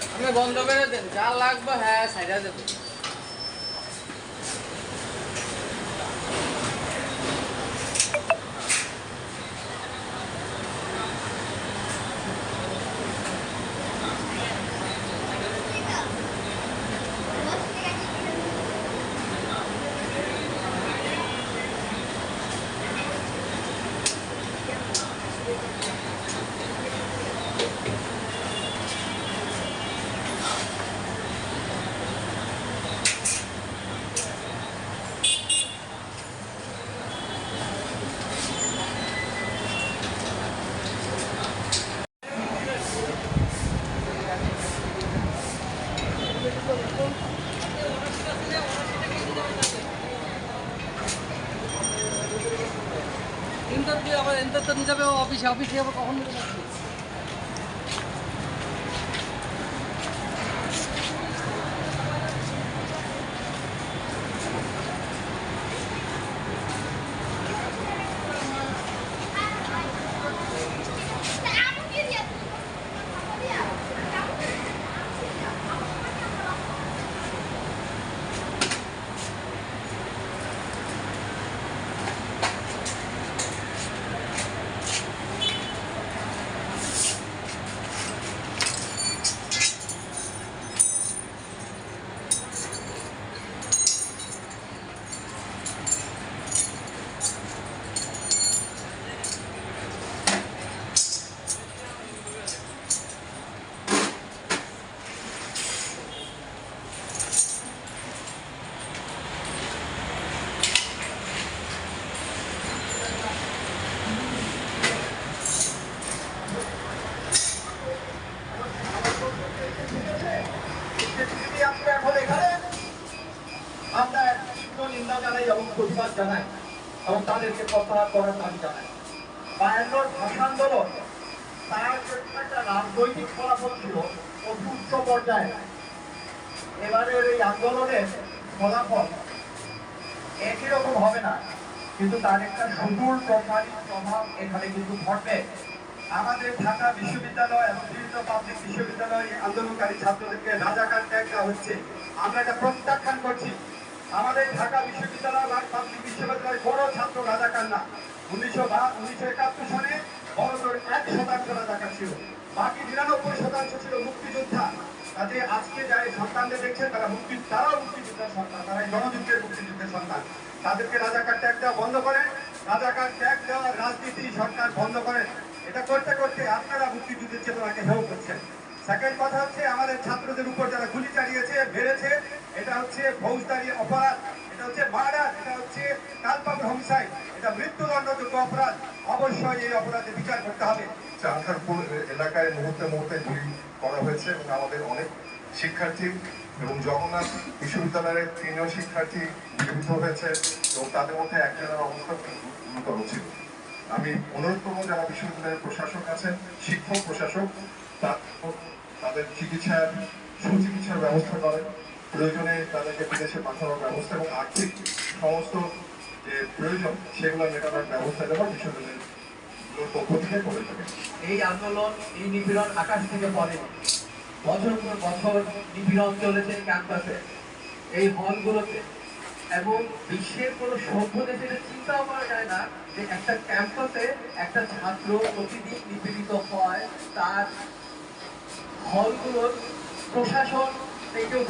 আপনি বন্ধ করে দেন, যা লাগবে হ্যাঁ সাইডা দেবো। আবার এন্টার তো নিয়ে যাবে অফিসে, অফিসে আবার কখন নেবে? আমরা তীব্র নিন্দা জানাই এবং প্রতিবাদ জানাই এবং তাদেরকে প্রত্যাহার করার দাবি জানাই। 52 ভাষা আন্দোলন তার একটা রাজনৈতিক ফলাফল ছিল অতি উচ্চ পর্যায়ে। এবারের এই আন্দোলনের ফলাফল একই রকম হবে না, কিন্তু তার একটা সুদূর প্রসারী প্রভাব এখানে কিন্তু ঘটবে। আমাদের ঢাকা বিশ্ববিদ্যালয় এবং বিভিন্ন পাবলিক বিশ্ববিদ্যালয় আন্দোলনকারী ছাত্রদেরকে রাজাকার ট্যাগ দেওয়া হচ্ছে, আমরা এটা প্রত্যাখ্যান করছি। আমাদের ঢাকা বিশ্ববিদ্যালয় বা পাবলিক বিশ্ববিদ্যালয় বড় ছাত্র রাজাকার না। 1971 সনে বড়জোর 1% রাজাকার ছিল, বাকি 99% ছিল মুক্তিযোদ্ধা। কাজে আজকে যারা সন্তানদের দেখছেন তারাও মুক্তিযোদ্ধার সন্তান, তারা জনযুদ্ধের মুক্তিযুদ্ধের সন্তান। তাদেরকে রাজাকার ট্যাগ দেওয়া বন্ধ করেন, রাজাকার ট্যাগ দেওয়ার রাজনীতি সরকার বন্ধ করেন। এটা করতে করতে আপনারা মুক্তিযুদ্ধের চেতনাকে হেয় করছেন। সেকেন্ড কথা হচ্ছে, আমাদের ছাত্রদের উপর যারা গুলি চালিয়েছে, মেরেছে, এটা হচ্ছে ফৌজদারি অপরাধ, এটা হচ্ছে মার্ডার, এটা হচ্ছে কালপাবল হোমিসাইড, এটা মৃত্যুদণ্ডযোগ্য অপরাধ। অবশ্যই এই অপরাধে বিচার করতে হবে। আনসারপুর এলাকায় মুহূর্তে মুহূর্তে গুলি করা হয়েছে এবং আমাদের অনেক শিক্ষার্থী এবং জগন্নাথ বিশ্ববিদ্যালয়ের 3 শিক্ষার্থী নিহত হয়েছে এবং তাদের মধ্যে একজনের অবস্থা গুরুতর ছিল। আমি অনুরোধ করবো যারা বিশ্ববিদ্যালয়ের প্রশাসক আছেন, শিক্ষক প্রশাসক, তাদের সুচিকিৎসার ব্যবস্থা করেন, প্রয়োজনে তাদেরকে বিদেশে পাঠানোর ব্যবস্থা এবং আর্থিক সমস্ত যে প্রয়োজন সেগুলো মেটানোর ব্যবস্থা দেওয়া বিশ্ববিদ্যালয়ের পক্ষ থেকে করে থাকে। এই আন্দোলন, এই নিপীড়ন আকাশ থেকে পড়েনি। বছর পর বছর নিপীড়ন চলেছে ক্যাম্পাসে, এই হলগুলোতে, এবং বিশ্বের কোনো সভ্য দেশে চিন্তাও করা যায় না যে একটা ক্যাম্পাসে একটা ছাত্র প্রতিদিন নিপীড়িত হয়, তার হলগুলোর প্রশাসন থেকেও